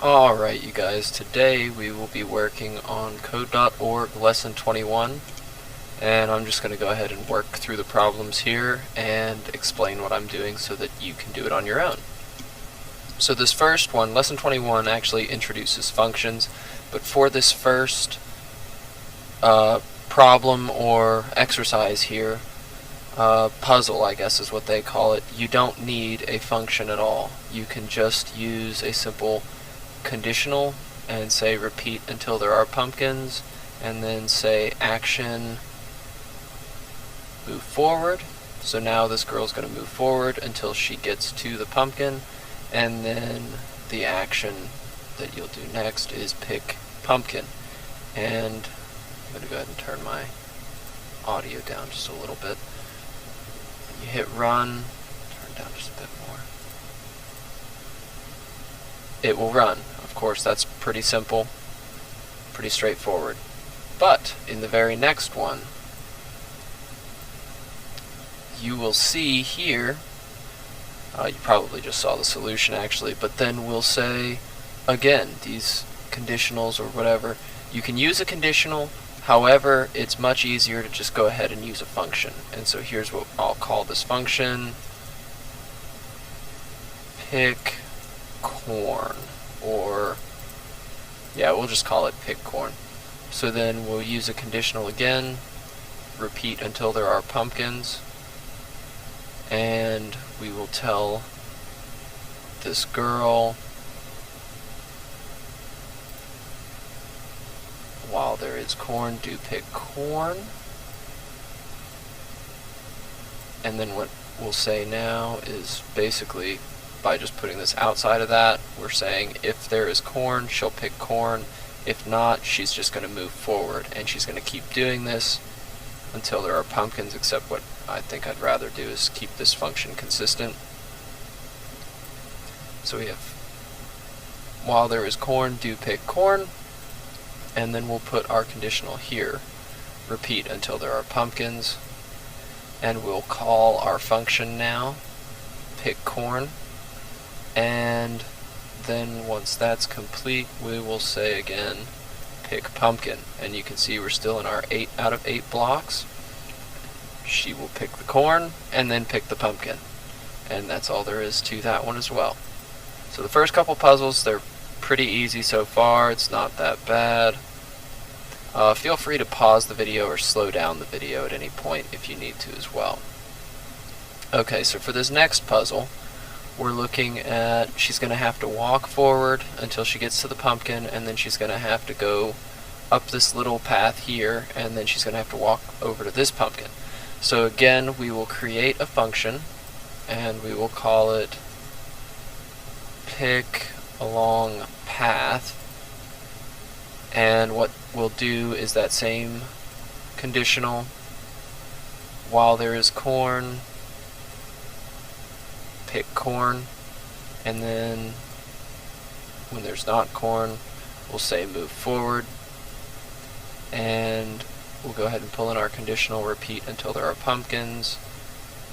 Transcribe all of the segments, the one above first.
Alright, you guys, today we will be working on code.org lesson 21, and I'm just going to go ahead and work through the problems here and explain what I'm doing so that you can do it on your own. So this first one, lesson 21, actually introduces functions, but for this first problem or exercise here, puzzle I guess is what they call it, you don't need a function at all. You can just use a simple conditional and say repeat until there are pumpkins, and then say action move forward. So now this girl's going to move forward until she gets to the pumpkin, and then the action that you'll do next is pick pumpkin. And I'm going to go ahead and turn my audio down just a little bit. When you hit run, turn down just a bit more. It will run. Of course, that's pretty simple, pretty straightforward. But in the very next one, you will see here, you probably just saw the solution actually, but then we'll say, again, these conditionals or whatever, you can use a conditional, however, it's much easier to just go ahead and use a function. And so here's what I'll call this function, pick corn, or yeah, we'll just call it pick corn. So then we'll use a conditional again, repeat until there are pumpkins, and we will tell this girl while there is corn, do pick corn. And then what we'll say now is basically, by just putting this outside of that, we're saying if there is corn, she'll pick corn. If not, she's just going to move forward, and she's going to keep doing this until there are pumpkins, except what I think I'd rather do is keep this function consistent. So we have while there is corn, do pick corn, and then we'll put our conditional here, repeat until there are pumpkins, and we'll call our function now, pick corn. And then once that's complete, we will say again, pick pumpkin. And you can see we're still in our 8 out of 8 blocks. She will pick the corn and then pick the pumpkin. And that's all there is to that one as well. So the first couple puzzles, they're pretty easy so far. It's not that bad. Feel free to pause the video or slow down the video at any point if you need to as well. Okay, so for this next puzzle, we're looking at, she's going to have to walk forward until she gets to the pumpkin, and then she's going to have to go up this little path here, and then she's going to have to walk over to this pumpkin. So again, we will create a function, and we will call it pick along path. And what we'll do is that same conditional, while there is corn, pick corn, and then when there's not corn, we'll say move forward, and we'll go ahead and pull in our conditional, repeat until there are pumpkins,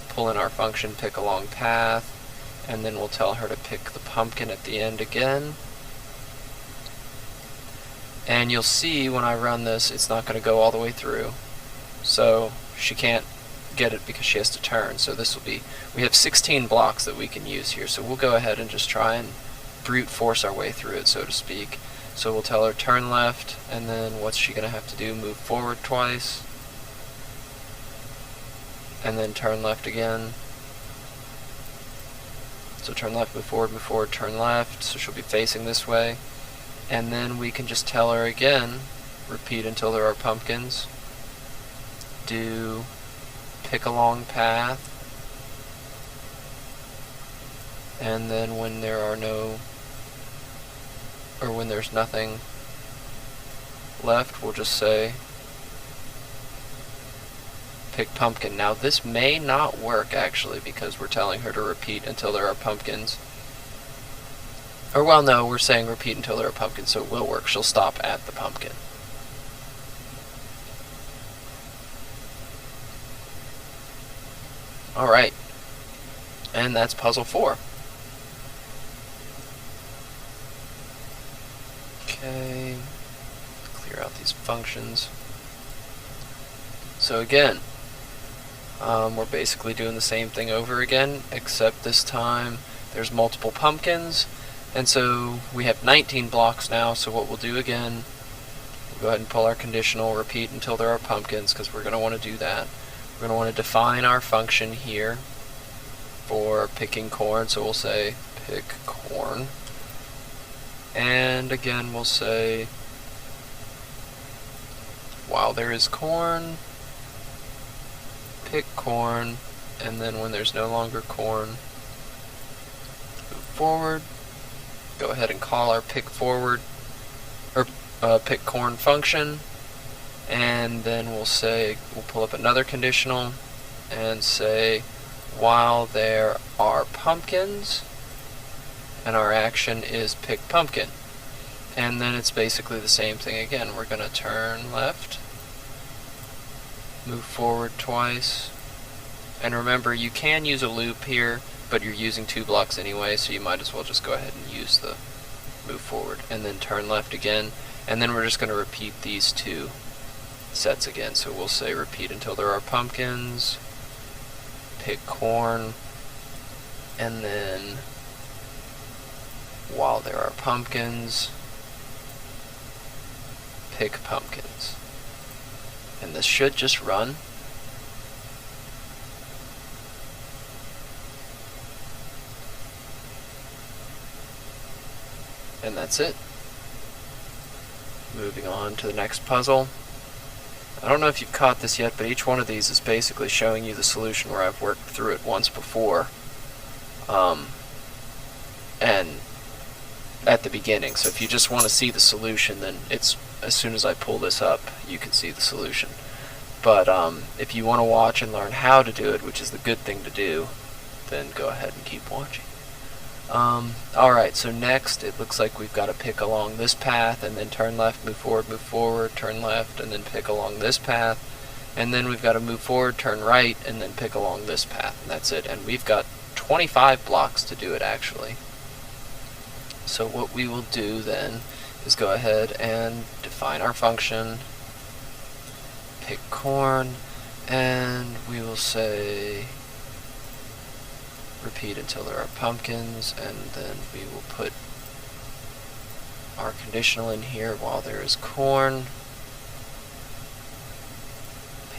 pull in our function pick along path, and then we'll tell her to pick the pumpkin at the end again. And you'll see when I run this, it's not going to go all the way through, so she can't get it because she has to turn. So this will be, we have 16 blocks that we can use here, so we'll go ahead and just try and brute force our way through it, so to speak. So we'll tell her turn left, and then what's she going to have to do? Move forward twice, and then turn left again. So turn left, move forward, turn left, so she'll be facing this way. And then we can just tell her again, repeat until there are pumpkins, do pick along path, and then when there are no, or when there's nothing left, we'll just say pick pumpkin. Now this may not work actually, because we're telling her to repeat until there are pumpkins. Or well, no, we're saying repeat until there are pumpkins, so it will work. She'll stop at the pumpkin. Alright, and that's puzzle 4. Okay, clear out these functions. So again, we're basically doing the same thing over again, except this time there's multiple pumpkins, and so we have 19 blocks now. So what we'll do again, we'll go ahead and pull our conditional, repeat until there are pumpkins, because we're going to want to do that. We're going to want to define our function here for picking corn, so we'll say pick corn, and again we'll say while there is corn, pick corn, and then when there's no longer corn, move forward. Go ahead and call our pick forward or pick corn function, and then we'll pull up another conditional and say while there are pumpkins, and our action is pick pumpkin. And then it's basically the same thing again. We're going to turn left, move forward twice, and remember you can use a loop here, but you're using 2 blocks anyway, so you might as well just go ahead and use the move forward, and then turn left again, and then we're just going to repeat these 2 sets again. So we'll say repeat until there are pumpkins, pick corn, and then while there are pumpkins, pick pumpkins. And this should just run. And that's it. Moving on to the next puzzle. I don't know if you've caught this yet, but each one of these is basically showing you the solution where I've worked through it once before. And at the beginning. So if you just want to see the solution, then it's as soon as I pull this up, you can see the solution. But if you want to watch and learn how to do it, which is the good thing to do, then go ahead and keep watching. Alright, so next it looks like we've got to pick along this path, and then turn left, move forward, turn left, and then pick along this path. And then we've got to move forward, turn right, and then pick along this path. And that's it. And we've got 25 blocks to do it, actually. So what we will do then is go ahead and define our function, pick corn, and we will say repeat until there are pumpkins, and then we will put our conditional in here while there is corn,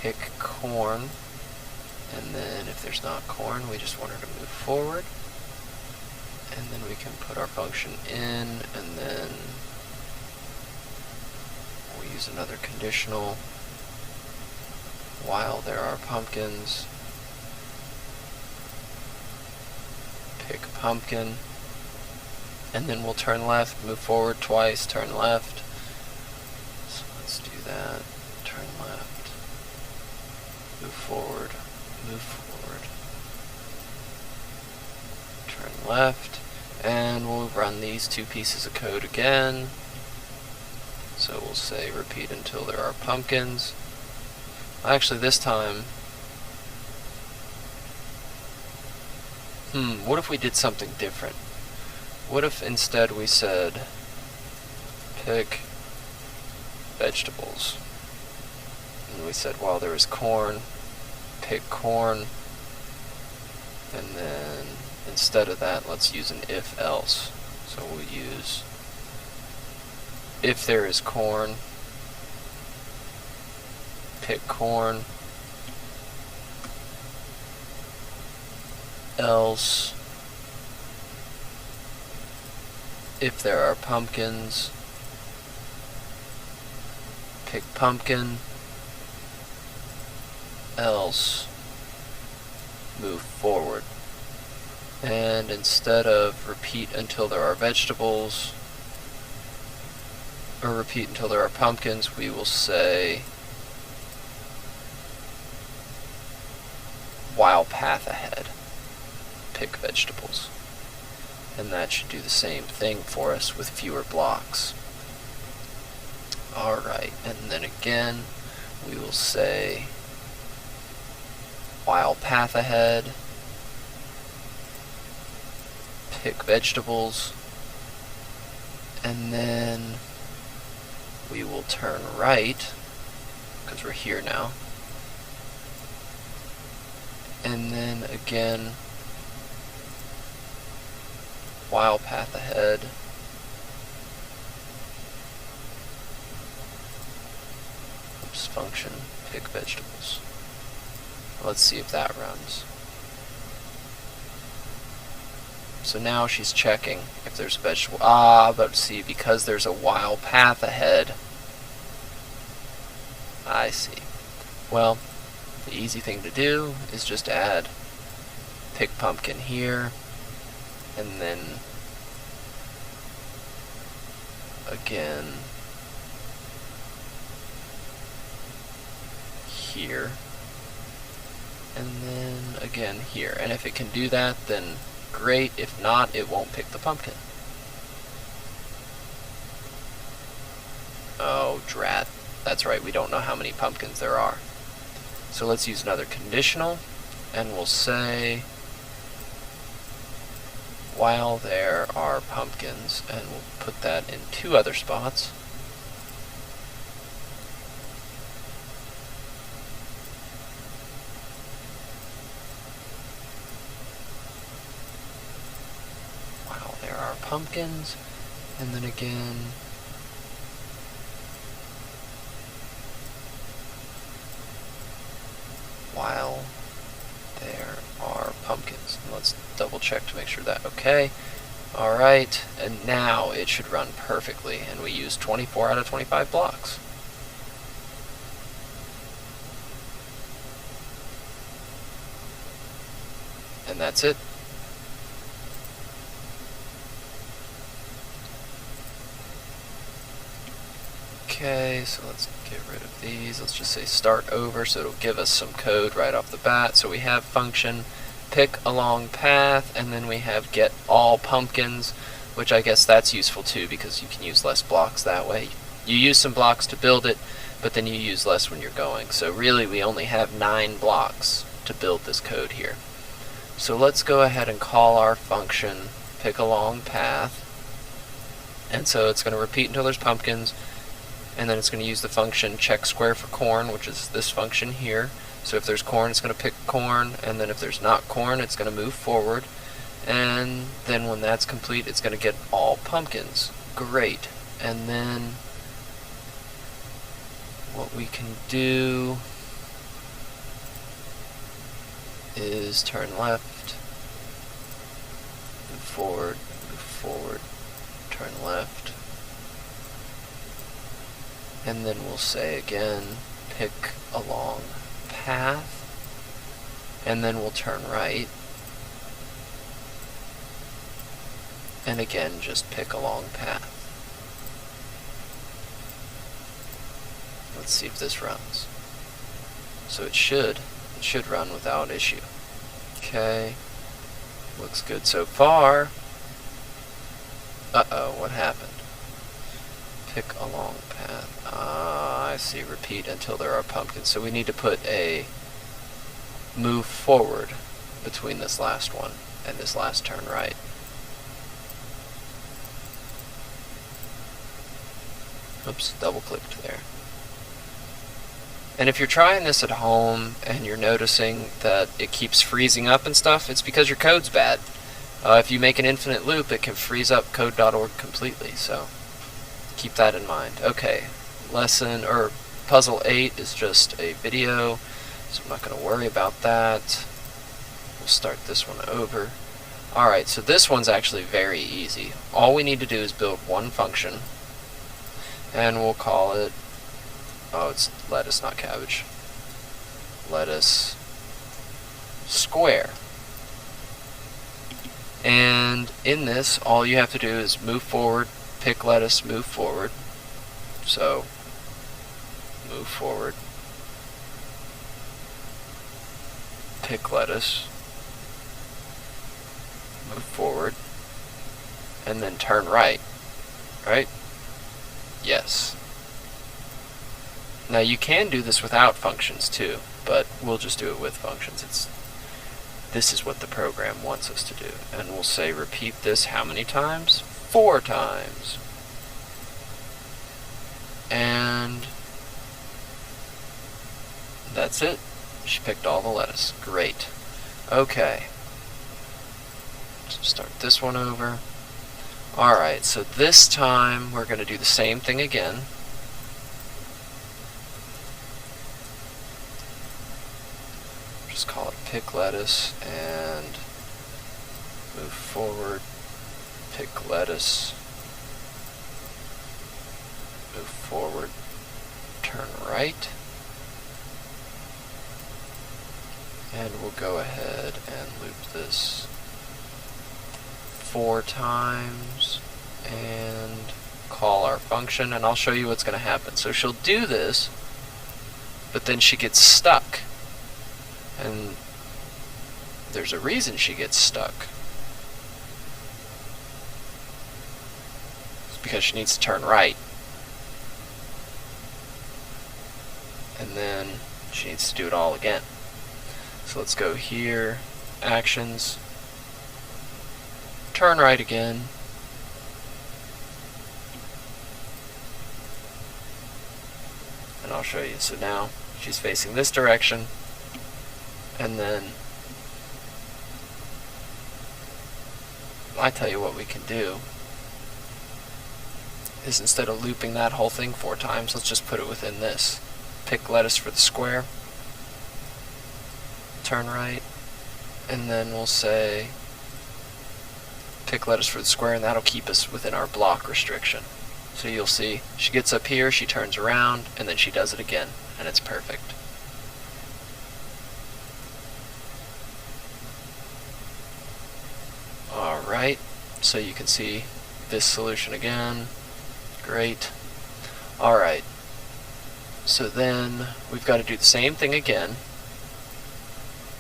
pick corn, and then if there's not corn, we just want her to move forward, and then we can put our function in, and then we'll use another conditional while there are pumpkins, pick pumpkin, and then we'll turn left, move forward twice, turn left. So let's do that. Turn left, move forward, turn left, and we'll run these 2 pieces of code again. So we'll say repeat until there are pumpkins. Actually, this time, what if we did something different? What if instead we said pick vegetables, and we said while there is corn, pick corn, and then instead of that, let's use an if-else. So we'll use if there is corn, pick corn, else if there are pumpkins, pick pumpkin, else move forward. And instead of repeat until there are vegetables, or repeat until there are pumpkins, we will say while path ahead, pick vegetables. And that should do the same thing for us with fewer blocks. Alright, and then again we will say while path ahead, pick vegetables, and then we will turn right, because we're here now. And then again, while path ahead, oops, function, pick vegetables. Let's see if that runs. So now she's checking if there's a vegetable. But see, because there's a while path ahead. I see. Well, the easy thing to do is just add pick pumpkin here, and then again here, and then again here. And if it can do that, then great. If not, it won't pick the pumpkin. Oh, drat. That's right, we don't know how many pumpkins there are. So let's use another conditional, and we'll say while there are pumpkins, and we'll put that in 2 other spots. While there are pumpkins, and then again while there are pumpkins. And let's double check to make sure that okay. Alright, and now it should run perfectly, and we use 24 out of 25 blocks. And that's it. Okay, so let's get rid of these. Let's just say start over, so it'll give us some code right off the bat. So we have function pick along path, and then we have get all pumpkins, which I guess that's useful too, because you can use less blocks that way. You use some blocks to build it, but then you use less when you're going. So really we only have 9 blocks to build this code here. So let's go ahead and call our function pick along path, and so it's going to repeat until there's pumpkins, and then it's going to use the function check square for corn, which is this function here. So if there's corn, it's going to pick corn, and then if there's not corn, it's going to move forward, and then when that's complete, it's going to get all pumpkins. Great. And then what we can do is turn left, move forward, turn left, and then we'll say again pick along path, and then we'll turn right, and again just pick along path. Let's see if this runs. So it should run without issue. Okay, looks good so far. Uh-oh, what happened? Pick along path. I see, repeat until there are pumpkins. So we need to put a move forward between this last one and this last turn right. Oops, double clicked there. And if you're trying this at home and you're noticing that it keeps freezing up and stuff, it's because your code's bad. If you make an infinite loop, it can freeze up code.org completely, so keep that in mind. Okay, puzzle 8 is just a video, so I'm not going to worry about that. We'll start this one over. Alright, so this one's actually very easy. All we need to do is build one function, and we'll call it, oh, it's lettuce, not cabbage. Lettuce square. And in this, all you have to do is move forward, pick lettuce, move forward. So, move forward, pick lettuce, move forward, and then turn right. Right? Yes. Now you can do this without functions too, but we'll just do it with functions. This is what the program wants us to do. And we'll say repeat this how many times? 4 times. and that's it. She picked all the lettuce. Great. Okay. So start this one over. Alright, so this time we're going to do the same thing again. Just call it pick lettuce and move forward. Pick lettuce. Move forward. Turn right. And we'll go ahead and loop this 4 times and call our function, and I'll show you what's going to happen. So she'll do this, but then she gets stuck. And there's a reason she gets stuck. It's because she needs to turn right. And then she needs to do it all again. So let's go here, actions, turn right again, and I'll show you. So now she's facing this direction, and then I tell you what we can do is, instead of looping that whole thing 4 times, let's just put it within this. Pick lettuce for the square, turn right, and then we'll say pick lettuce for the square, and that'll keep us within our block restriction. So you'll see she gets up here, she turns around, and then she does it again, and it's perfect. Alright, so you can see this solution again. Great. Alright, so then we've got to do the same thing again.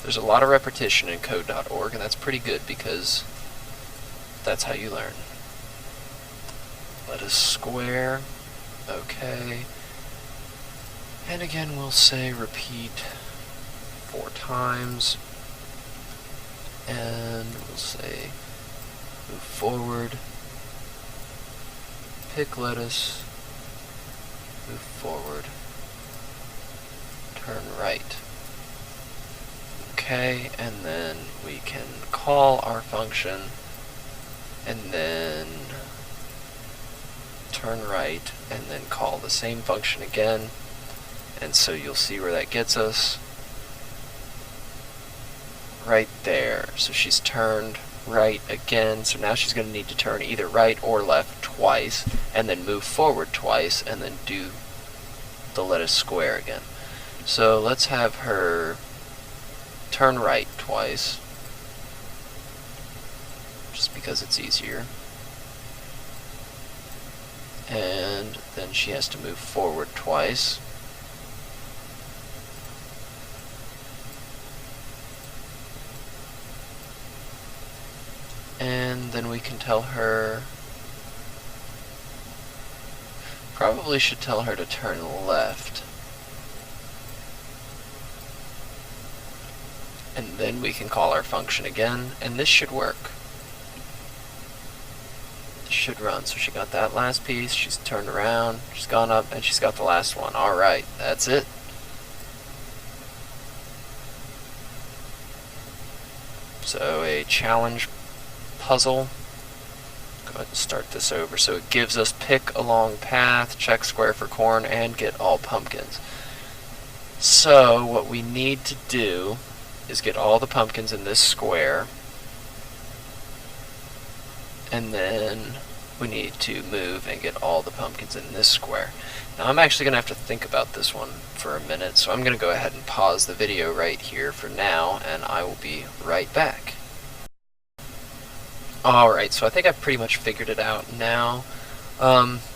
There's a lot of repetition in code.org, and that's pretty good because that's how you learn. Let us square. Okay. And again, we'll say repeat 4 times. And we'll say move forward. Pick lettuce. Move forward. Turn right. Okay, and then we can call our function, and then turn right, and then call the same function again, and so you'll see where that gets us. Right there. So she's turned right again, so now she's going to need to turn either right or left twice, and then move forward twice, and then do the lettuce square again. So let's have her turn right twice, just because it's easier. And then she has to move forward twice. And then we can tell her, probably should tell her to turn left. And then we can call our function again, and this should work. This should run. So she got that last piece, she's turned around, she's gone up, and she's got the last one. Alright, that's it. So a challenge puzzle. Go ahead and start this over. So it gives us pick a long path, check square for corn, and get all pumpkins. So what we need to do is get all the pumpkins in this square, and then we need to move and get all the pumpkins in this square. Now I'm actually going to have to think about this one for a minute, so I'm going to go ahead and pause the video right here for now, and I will be right back. Alright, so I think I've pretty much figured it out now.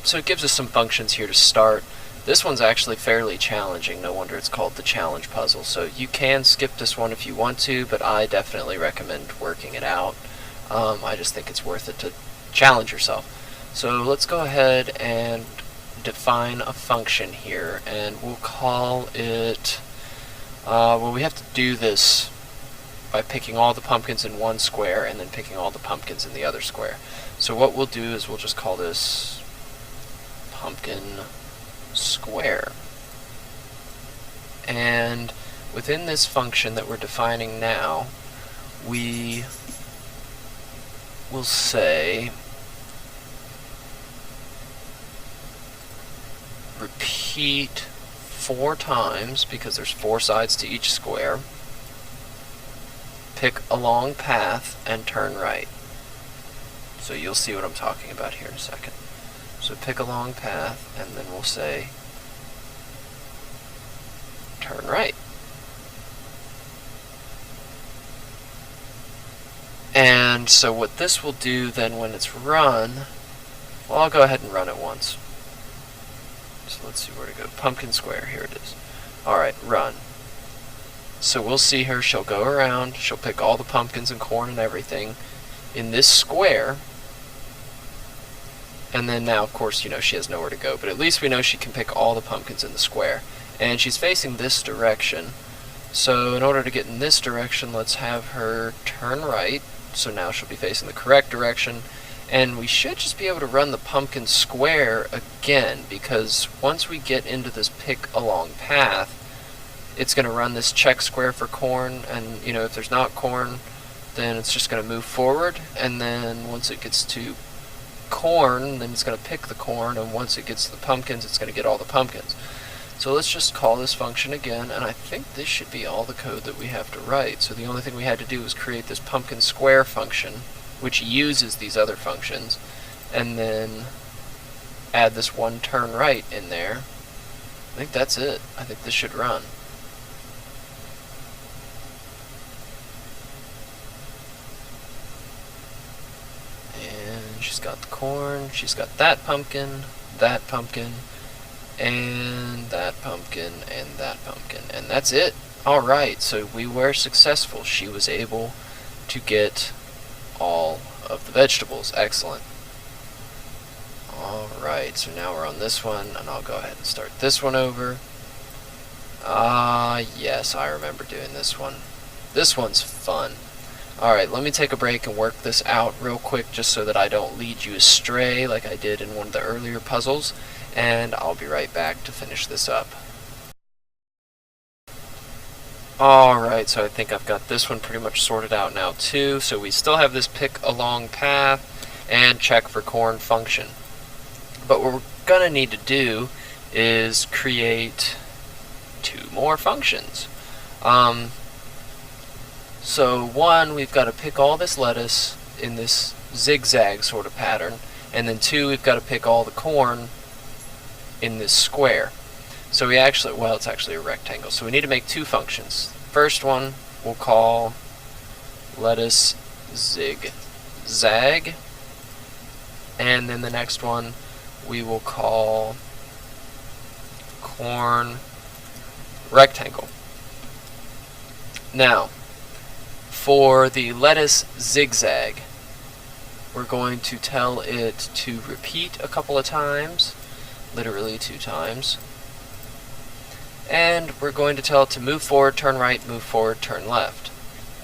So it gives us some functions here to start. This one's actually fairly challenging, no wonder it's called the challenge puzzle. So you can skip this one if you want to, but I definitely recommend working it out. I just think it's worth it to challenge yourself. So let's go ahead and define a function here, and we'll call it, well, we have to do this by picking all the pumpkins in one square and then picking all the pumpkins in the other square. So what we'll do is we'll just call this pumpkin square. And within this function that we're defining now, we will say repeat 4 times, because there's 4 sides to each square, pick a long path and turn right. So you'll see what I'm talking about here in a second. So pick a long path, and then we'll say turn right. And so what this will do then when it's run, well, I'll go ahead and run it once. So let's see where to go. Pumpkin square, here it is. Alright, run. So we'll see her, she'll go around, she'll pick all the pumpkins and corn and everything in this square. And then now, of course, you know, she has nowhere to go, but at least we know she can pick all the pumpkins in the square. And she's facing this direction. So in order to get in this direction, let's have her turn right. So now she'll be facing the correct direction. And we should just be able to run the pumpkin square again, because once we get into this pick a long path, it's going to run this check square for corn, and you know, if there's not corn, then it's just going to move forward, and then once it gets to corn, then it's going to pick the corn, and once it gets to the pumpkins, it's going to get all the pumpkins. So let's just call this function again, and I think this should be all the code that we have to write. So the only thing we had to do was create this pumpkin square function, which uses these other functions, and then add this one turn right in there. I think that's it. I think this should run. And she's got the corn, she's got that pumpkin, and that pumpkin, and that pumpkin, and that's it. Alright, so we were successful. She was able to get all of the vegetables. Excellent. Alright, so now we're on this one, and I'll go ahead and start this one over. Yes, I remember doing this one. This one's fun. Alright, let me take a break and work this out real quick, just so that I don't lead you astray like I did in one of the earlier puzzles, and I'll be right back to finish this up. Alright, so I think I've got this one pretty much sorted out now too. So we still have this pick a long path and check for corn function. But what we're going to need to do is create 2 more functions. So one, we've got to pick all this lettuce in this zigzag sort of pattern, and then 2, we've got to pick all the corn in this square. So we actually, well, it's actually a rectangle, so we need to make 2 functions. First one we'll call lettuce zig zag, and then the next one we will call corn rectangle. Now, for the lettuce zigzag, we're going to tell it to repeat a couple of times, literally 2 times. And we're going to tell it to move forward, turn right, move forward, turn left.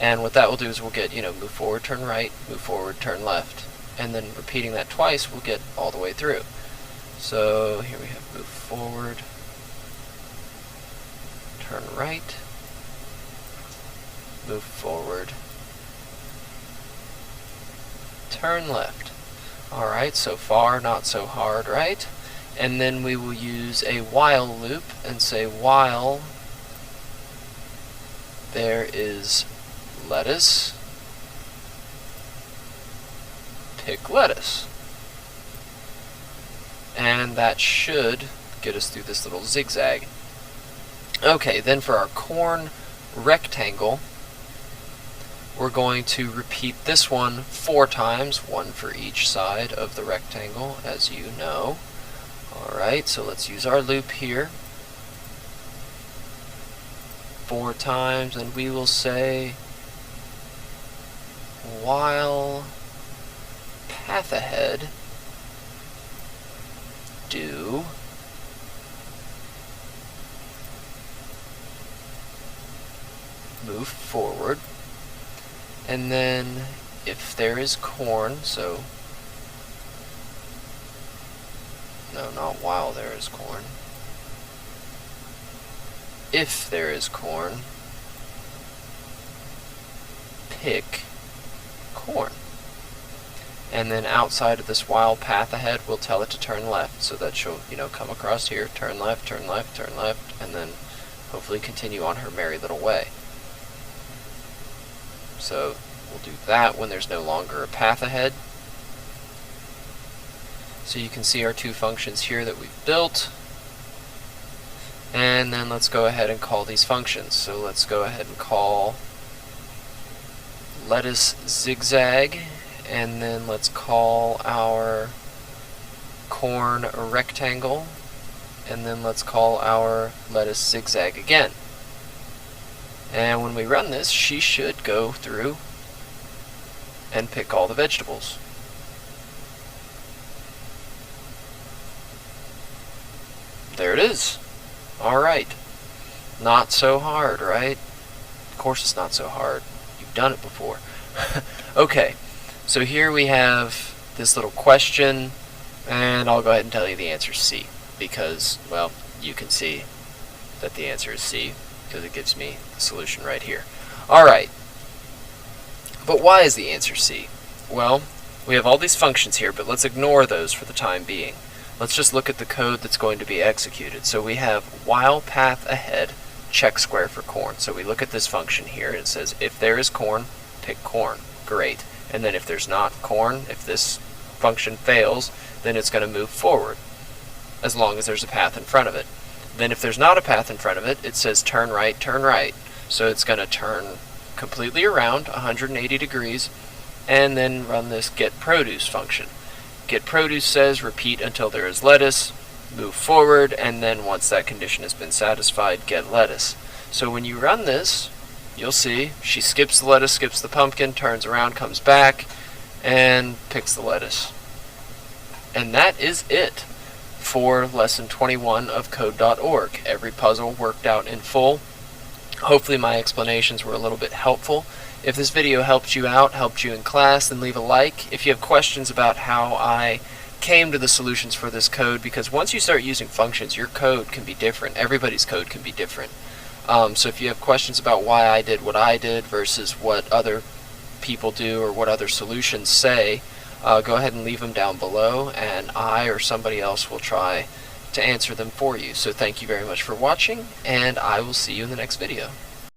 And what that will do is we'll get, you know, move forward, turn right, move forward, turn left. And then repeating that twice, we'll get all the way through. So here we have move forward, turn right, move forward, turn left. Alright, so far, not so hard, right? And then we will use a while loop and say while there is lettuce, pick lettuce. And that should get us through this little zigzag. Okay, then for our corn rectangle, we're going to repeat this one 4 times, 1 for each side of the rectangle, as you know. Alright, so let's use our loop here 4 times, and we will say while path ahead do move forward, and then if there is corn, so no, not while there is corn, if there is corn, pick corn. And then outside of this while path ahead, we'll tell it to turn left, so that she'll, come across here, turn left, turn left, turn left, and then hopefully continue on her merry little way. So we'll do that when there's no longer a path ahead. So you can see our two functions here that we've built. And then let's go ahead and call these functions. So let's go ahead and call lettuce zigzag, and then let's call our corn rectangle, and then let's call our lettuce zigzag again. And when we run this, she should go through and pick all the vegetables. There it is. Alright. Not so hard, right? Of course it's not so hard. You've done it before. Okay, so here we have this little question, and I'll go ahead and tell you the answer is C, because, well, you can see that the answer is C, because it gives me the solution right here. Alright, but why is the answer C? Well, we have all these functions here, but let's ignore those for the time being. Let's just look at the code that's going to be executed. So we have while path ahead, check square for corn. So we look at this function here, and it says if there is corn, pick corn. Great. And then if there's not corn, if this function fails, then it's going to move forward, as long as there's a path in front of it. Then if there's not a path in front of it, it says turn right, turn right. So it's going to turn completely around 180 degrees, and then run this get produce function. Get produce says repeat until there is lettuce, move forward, and then once that condition has been satisfied, get lettuce. So when you run this, you'll see she skips the lettuce, skips the pumpkin, turns around, comes back, and picks the lettuce. And that is it for lesson 21 of code.org. Every puzzle worked out in full. Hopefully my explanations were a little bit helpful. If this video helped you out, helped you in class, then leave a like. If you have questions about how I came to the solutions for this code, because once you start using functions, your code can be different. Everybody's code can be different. So if you have questions about why I did what I did versus what other people do or what other solutions say, go ahead and leave them down below, and I or somebody else will try to answer them for you. So thank you very much for watching, and I will see you in the next video.